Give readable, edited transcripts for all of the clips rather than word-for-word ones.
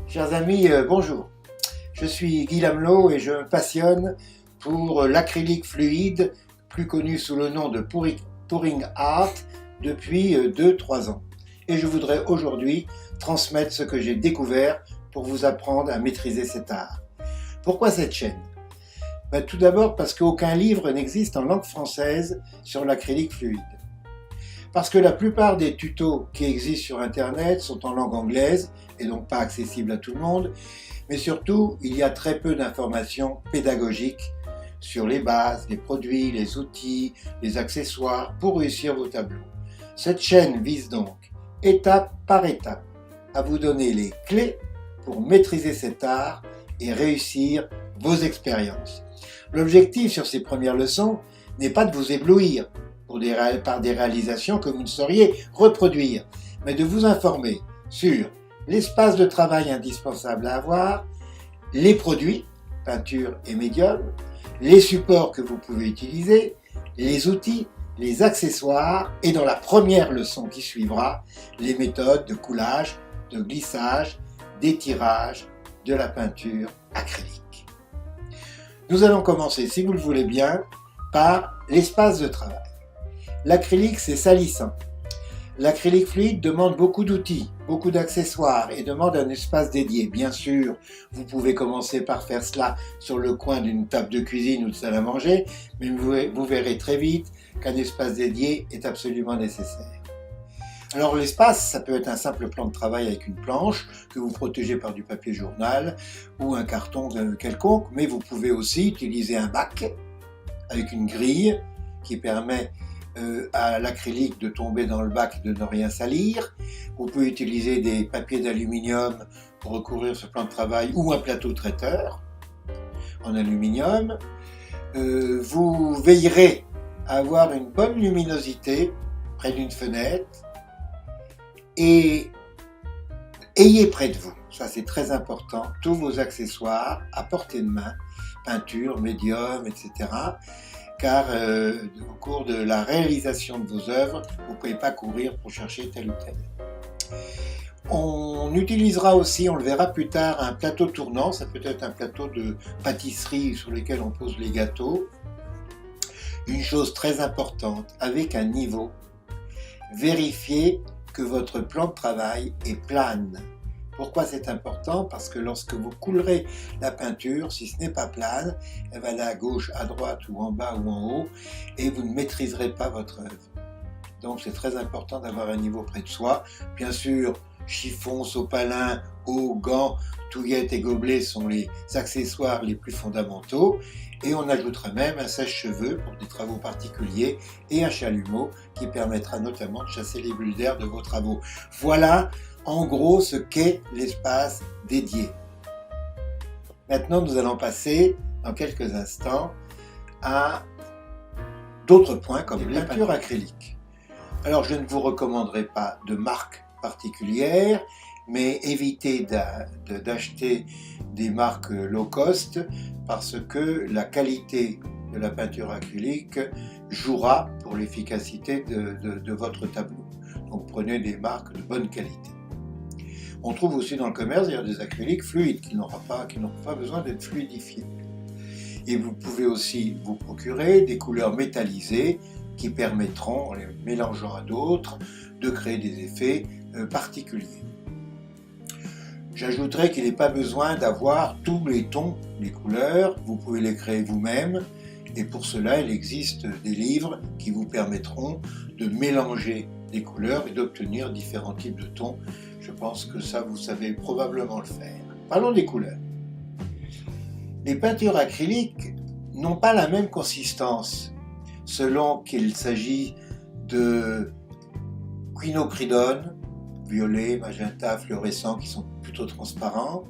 Chers amis, bonjour. Je suis Guy Lamelot et je me passionne pour l'acrylique fluide, plus connu sous le nom de pouring art, depuis 2-3 ans. Et je voudrais aujourd'hui transmettre ce que j'ai découvert pour vous apprendre à maîtriser cet art. Pourquoi cette chaîne? Tout d'abord parce qu'aucun livre n'existe en langue française sur l'acrylique fluide. Parce que la plupart des tutos qui existent sur Internet sont en langue anglaise et donc pas accessibles à tout le monde, mais surtout il y a très peu d'informations pédagogiques sur les bases, les produits, les outils, les accessoires pour réussir vos tableaux. Cette chaîne vise donc, étape par étape, à vous donner les clés pour maîtriser cet art et réussir vos expériences. L'objectif sur ces premières leçons n'est pas de vous éblouir par des réalisations que vous ne sauriez reproduire, mais de vous informer sur l'espace de travail indispensable à avoir, les produits, peinture et médium, les supports que vous pouvez utiliser, les outils, les accessoires et dans la première leçon qui suivra, les méthodes de coulage, de glissage, d'étirage de la peinture acrylique. Nous allons commencer, si vous le voulez bien, par l'espace de travail. L'acrylique, c'est salissant. L'acrylique fluide demande beaucoup d'outils, beaucoup d'accessoires et demande un espace dédié. Bien sûr, vous pouvez commencer par faire cela sur le coin d'une table de cuisine ou de salle à manger, mais vous verrez très vite qu'un espace dédié est absolument nécessaire. Alors l'espace, ça peut être un simple plan de travail avec une planche que vous protégez par du papier journal ou un carton quelconque, mais vous pouvez aussi utiliser un bac avec une grille qui permet à l'acrylique de tomber dans le bac et de ne rien salir. Vous pouvez utiliser des papiers d'aluminium pour recouvrir ce plan de travail ou un plateau traiteur en aluminium. Vous veillerez à avoir une bonne luminosité près d'une fenêtre et ayez près de vous, ça c'est très important, tous vos accessoires à portée de main, peinture, médium, etc. Car au cours de la réalisation de vos œuvres, vous ne pouvez pas courir pour chercher tel ou tel. On utilisera aussi, on le verra plus tard, un plateau tournant, ça peut être un plateau de pâtisserie sur lequel on pose les gâteaux. Une chose très importante, avec un niveau, vérifiez que votre plan de travail est plane. Pourquoi c'est important? Parce que lorsque vous coulerez la peinture, si ce n'est pas plane, elle va aller à gauche, à droite ou en bas ou en haut et vous ne maîtriserez pas votre œuvre. Donc c'est très important d'avoir un niveau près de soi. Bien sûr, chiffon, sopalin, eau, gants, touillettes et gobelets sont les accessoires les plus fondamentaux. Et on ajoutera même un sèche-cheveux pour des travaux particuliers et un chalumeau qui permettra notamment de chasser les bulles d'air de vos travaux. Voilà en gros ce qu'est l'espace dédié. Maintenant, nous allons passer dans quelques instants à d'autres points comme les peintures acryliques. Alors, je ne vous recommanderai pas de marque particulière, mais évitez d'acheter des marques low cost parce que la qualité de la peinture acrylique jouera pour l'efficacité de votre tableau. Donc, prenez des marques de bonne qualité. On trouve aussi dans le commerce des acryliques fluides qui n'auront pas besoin d'être fluidifiés. Et vous pouvez aussi vous procurer des couleurs métallisées qui permettront, en les mélangeant à d'autres, de créer des effets particuliers. J'ajouterai qu'il n'est pas besoin d'avoir tous les tons, les couleurs, vous pouvez les créer vous-même. Et pour cela, il existe des livres qui vous permettront de mélanger des couleurs et d'obtenir différents types de tons. Je pense que ça, vous savez probablement le faire. Parlons des couleurs. Les peintures acryliques n'ont pas la même consistance selon qu'il s'agit de quinacridone, violet, magenta, fluorescent qui sont plutôt transparents.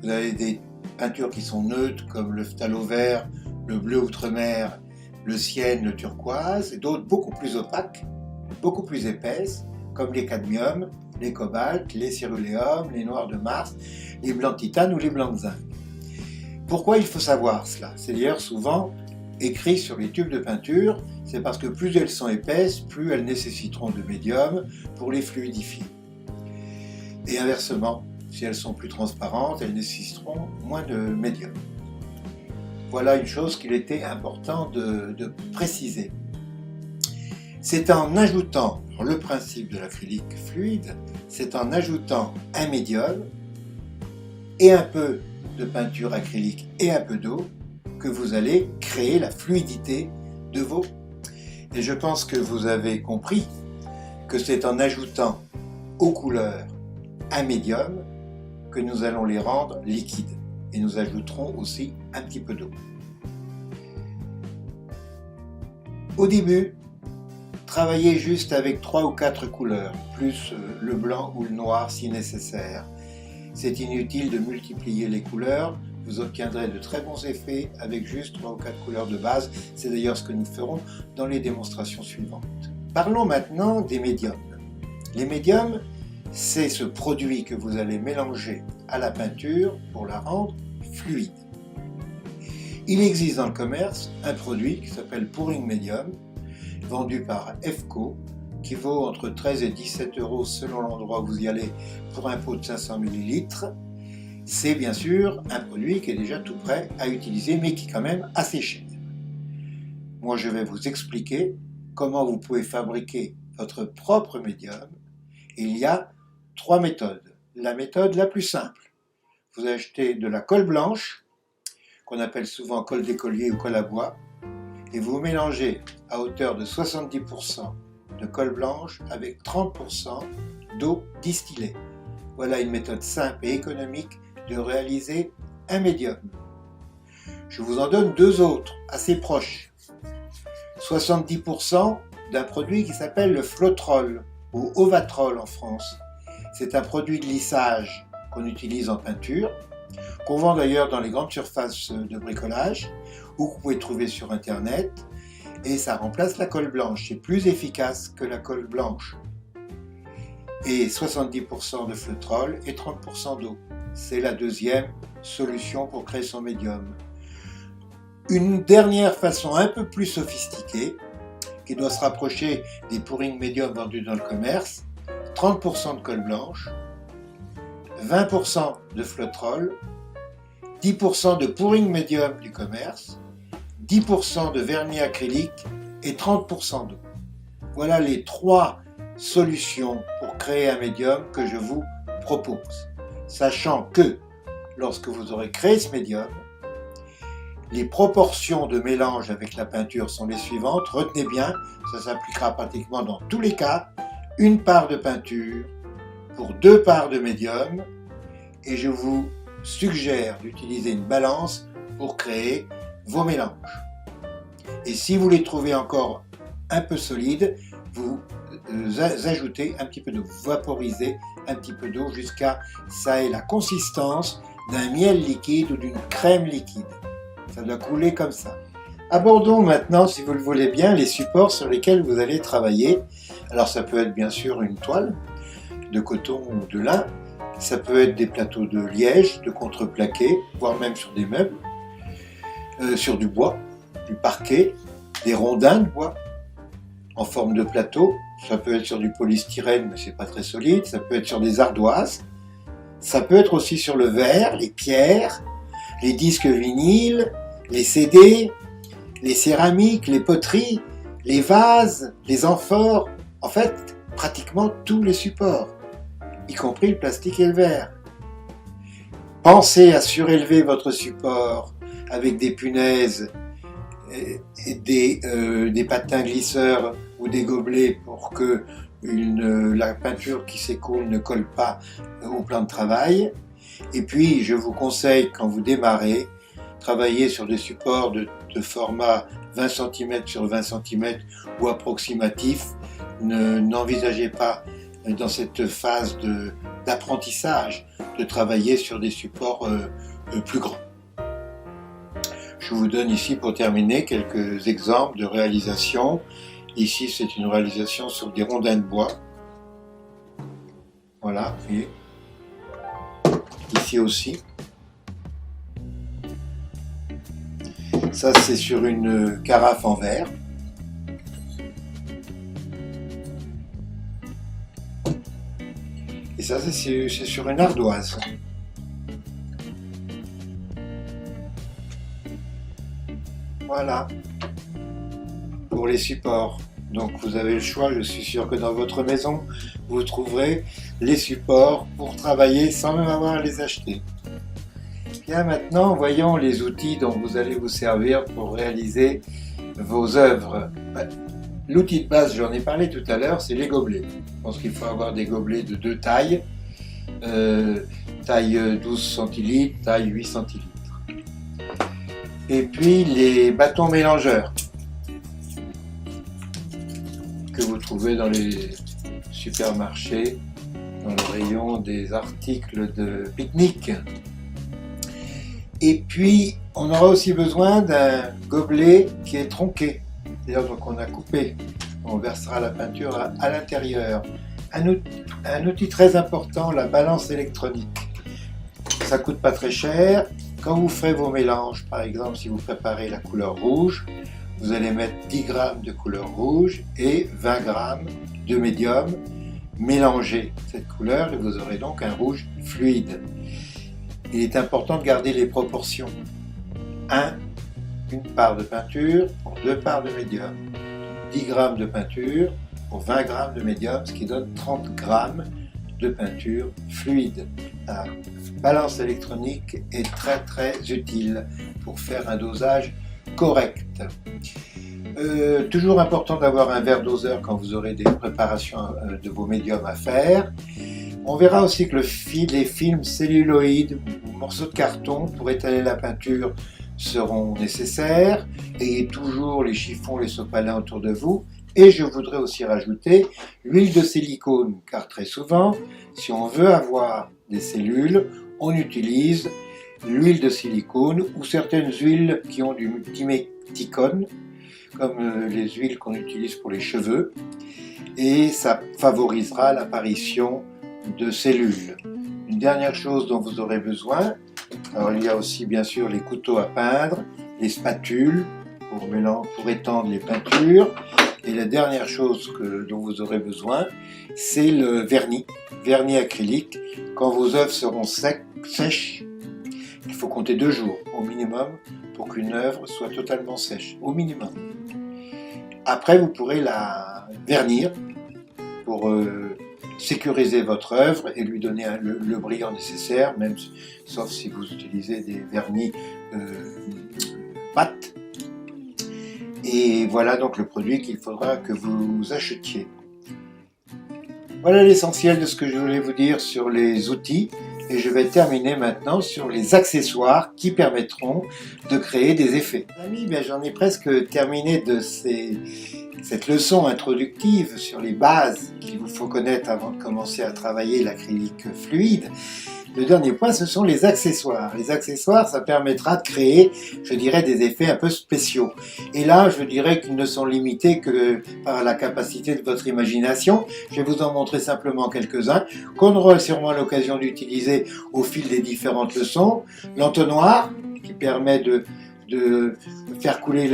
Vous avez des peintures qui sont neutres comme le phthalo vert, le bleu outremer, le sienne, le turquoise, et d'autres beaucoup plus opaques, beaucoup plus épaisses, comme les cadmiums, les cobaltes, les céruléums, les noirs de Mars, les blancs de titane ou les blancs de zinc. Pourquoi il faut savoir cela? C'est d'ailleurs souvent écrit sur les tubes de peinture, c'est parce que plus elles sont épaisses, plus elles nécessiteront de médium pour les fluidifier. Et inversement, Si elles sont plus transparentes, elles nécessiteront moins de médium. Voilà une chose qu'il était important de préciser. C'est en ajoutant, le principe de l'acrylique fluide, c'est en ajoutant un médium et un peu de peinture acrylique et un peu d'eau que vous allez créer la fluidité de vos. Et je pense que vous avez compris que c'est en ajoutant aux couleurs un médium que nous allons les rendre liquides. Et nous ajouterons aussi un petit peu d'eau. Au début, travaillez juste avec 3 ou 4 couleurs, plus le blanc ou le noir si nécessaire. C'est inutile de multiplier les couleurs, vous obtiendrez de très bons effets avec juste 3 ou 4 couleurs de base. C'est d'ailleurs ce que nous ferons dans les démonstrations suivantes. Parlons maintenant des médiums. Les médiums, c'est ce produit que vous allez mélanger à la peinture pour la rendre fluide. Il existe dans le commerce un produit qui s'appelle Pouring Medium, vendu par EFCO, qui vaut entre 13 et 17 € selon l'endroit où vous y allez pour un pot de 500 ml. C'est bien sûr un produit qui est déjà tout prêt à utiliser, mais qui est quand même assez cher. Moi, je vais vous expliquer comment vous pouvez fabriquer votre propre médium. Il y a 3 méthodes. La méthode la plus simple, vous achetez de la colle blanche, qu'on appelle souvent colle d'écolier ou colle à bois, et vous mélangez à hauteur de 70% de colle blanche avec 30% d'eau distillée. Voilà une méthode simple et économique de réaliser un médium. Je vous en donne 2 autres, assez proches. 70% d'un produit qui s'appelle le Floetrol ou Ovatrol en France. C'est un produit de lissage qu'on utilise en peinture, qu'on vend d'ailleurs dans les grandes surfaces de bricolage, ou que vous pouvez trouver sur internet, et ça remplace la colle blanche. C'est plus efficace que la colle blanche. Et 70% de Floetrol et 30% d'eau. C'est la deuxième solution pour créer son médium. Une dernière façon un peu plus sophistiquée, qui doit se rapprocher des Pouring Medium vendus dans le commerce, 30% de colle blanche, 20% de Floetrol, 10% de Pouring Medium du commerce, 10% de vernis acrylique et 30% d'eau. Voilà les 3 solutions pour créer un médium que je vous propose. Sachant que, lorsque vous aurez créé ce médium, les proportions de mélange avec la peinture sont les suivantes. Retenez bien, ça s'appliquera pratiquement dans tous les cas. 1 part de peinture pour 2 parts de médium. Et je vous suggère d'utiliser une balance pour créer vos mélanges. Et si vous les trouvez encore un peu solides, vous ajoutez un petit peu d'eau, vaporisez un petit peu d'eau jusqu'à ça ait la consistance d'un miel liquide ou d'une crème liquide. Ça doit couler comme ça. Abordons maintenant, si vous le voulez bien, les supports sur lesquels vous allez travailler. Alors ça peut être bien sûr une toile de coton ou de lin, ça peut être des plateaux de liège, de contreplaqué, voire même sur des meubles, sur du bois, du parquet, des rondins de bois en forme de plateau. Ça peut être sur du polystyrène, mais c'est pas très solide. Ça peut être sur des ardoises. Ça peut être aussi sur le verre, les pierres, les disques vinyles, les CD, les céramiques, les poteries, les vases, les amphores. En fait, pratiquement tous les supports, y compris le plastique et le verre. Pensez à surélever votre support avec des punaises, et des patins glisseurs ou des gobelets pour que la peinture qui s'écoule ne colle pas au plan de travail. Et puis, je vous conseille, quand vous démarrez, travailler sur des supports de format 20 cm sur 20 cm ou approximatif. N'envisagez pas, dans cette phase d'apprentissage, de travailler sur des supports plus grands. Je vous donne ici, pour terminer, quelques exemples de réalisation. Ici, c'est une réalisation sur des rondins de bois. Voilà, et ici aussi. Ça, c'est sur une carafe en verre. Et ça c'est sur une ardoise. Voilà, pour les supports. Donc vous avez le choix, je suis sûr que dans votre maison, vous trouverez les supports pour travailler sans même avoir à les acheter. Bien, maintenant, voyons les outils dont vous allez vous servir pour réaliser vos œuvres. L'outil de base, j'en ai parlé tout à l'heure, c'est les gobelets. Je pense qu'il faut avoir des gobelets de deux tailles, taille 12 centilitres, taille 8 centilitres. Et puis les bâtons mélangeurs que vous trouvez dans les supermarchés, dans le rayon des articles de pique-nique. Et puis on aura aussi besoin d'un gobelet qui est tronqué, c'est-à-dire donc on a coupé, on versera la peinture à l'intérieur. Un outil très important, la balance électronique. Ça coûte pas très cher. Quand vous ferez vos mélanges, par exemple si vous préparez la couleur rouge, vous allez mettre 10 g de couleur rouge et 20 g de médium. Mélangez cette couleur et vous aurez donc un rouge fluide. Il est important de garder les proportions. Une part de peinture pour 2 parts de médium. 10 g de peinture pour 20 g de médium, ce qui donne 30 g de peinture fluide. La balance électronique est très très utile pour faire un dosage correct. Toujours important d'avoir un verre doseur quand vous aurez des préparations de vos médiums à faire. On verra aussi que les films celluloïdes ou morceaux de carton pour étaler la peinture seront nécessaires. Ayez toujours les chiffons, les sopalins autour de vous. Et je voudrais aussi rajouter l'huile de silicone, car très souvent, si on veut avoir des cellules, on utilise l'huile de silicone ou certaines huiles qui ont du diméthicone, comme les huiles qu'on utilise pour les cheveux, et ça favorisera l'apparition de cellules. Une dernière chose dont vous aurez besoin, alors il y a aussi bien sûr les couteaux à peindre, les spatules pour étendre les peintures, et la dernière chose dont vous aurez besoin, c'est le vernis acrylique. Quand vos œuvres seront sèches, il faut compter 2 jours au minimum pour qu'une œuvre soit totalement sèche, au minimum. Après, vous pourrez la vernir pour sécuriser votre œuvre et lui donner le brillant nécessaire, sauf si vous utilisez des vernis pâte. Et voilà donc le produit qu'il faudra que vous achetiez. Voilà l'essentiel de ce que je voulais vous dire sur les outils. Et je vais terminer maintenant sur les accessoires qui permettront de créer des effets. Amis, j'en ai presque terminé de cette leçon introductive sur les bases qu'il vous faut connaître avant de commencer à travailler l'acrylique fluide. Le dernier point, ce sont les accessoires. Les accessoires, ça permettra de créer, je dirais, des effets un peu spéciaux. Et là, je dirais qu'ils ne sont limités que par la capacité de votre imagination. Je vais vous en montrer simplement quelques-uns, qu'on aura sûrement l'occasion d'utiliser au fil des différentes leçons. L'entonnoir, qui permet de faire couler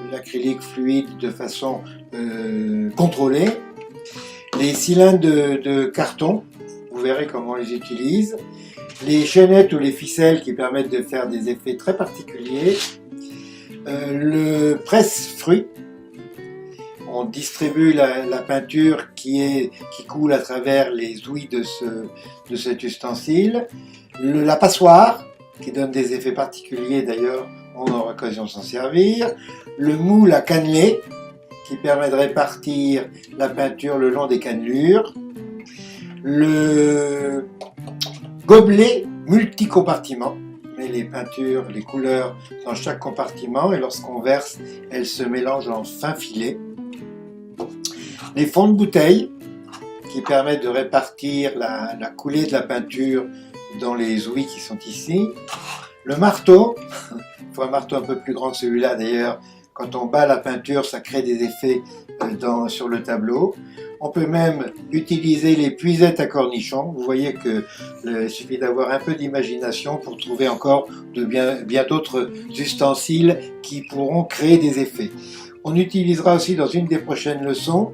l'acrylique fluide de façon contrôlée. Les cylindres de carton, vous verrez comment on les utilise. Les chaînettes ou les ficelles qui permettent de faire des effets très particuliers. Le presse-fruit. On distribue la peinture qui coule à travers les ouïes de cet ustensile. La passoire, qui donne des effets particuliers, d'ailleurs, on aura l'occasion de s'en servir. Le moule à cannelé, qui permet de répartir la peinture le long des cannelures. Le gobelet multicompartiment, met les peintures, les couleurs dans chaque compartiment et lorsqu'on verse, elles se mélangent en fins filets. Les fonds de bouteille qui permettent de répartir la coulée de la peinture dans les ouïes qui sont ici. Le marteau, il faut un marteau un peu plus grand que celui-là d'ailleurs. Quand on bat la peinture, ça crée des effets sur le tableau. On peut même utiliser les puisettes à cornichons. Vous voyez qu'il suffit d'avoir un peu d'imagination pour trouver encore bien d'autres ustensiles qui pourront créer des effets. On utilisera aussi dans une des prochaines leçons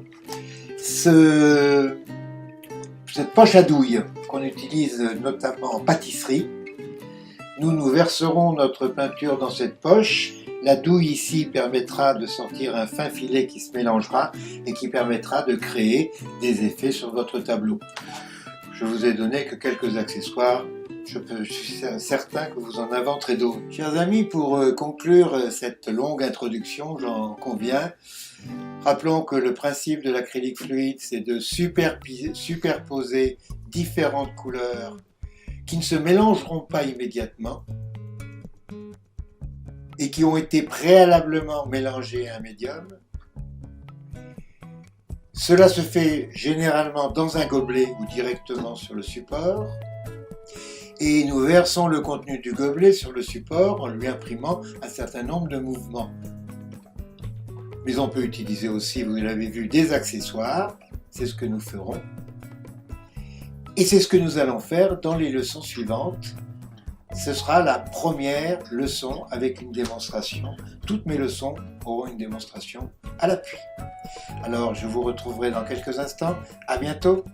ce cette poche à douille qu'on utilise notamment en pâtisserie. Nous verserons notre peinture dans cette poche. La douille ici permettra de sortir un fin filet qui se mélangera et qui permettra de créer des effets sur votre tableau. Je vous ai donné que quelques accessoires. Je suis certain que vous en inventerez d'autres. Chers amis, pour conclure cette longue introduction, j'en conviens, rappelons que le principe de l'acrylique fluide, c'est de superposer différentes couleurs qui ne se mélangeront pas immédiatement et qui ont été préalablement mélangées à un médium. Cela se fait généralement dans un gobelet ou directement sur le support. Et nous versons le contenu du gobelet sur le support en lui imprimant un certain nombre de mouvements. Mais on peut utiliser aussi, vous l'avez vu, des accessoires. C'est ce que nous ferons. Et c'est ce que nous allons faire dans les leçons suivantes. Ce sera la première leçon avec une démonstration. Toutes mes leçons auront une démonstration à l'appui. Alors, je vous retrouverai dans quelques instants. À bientôt.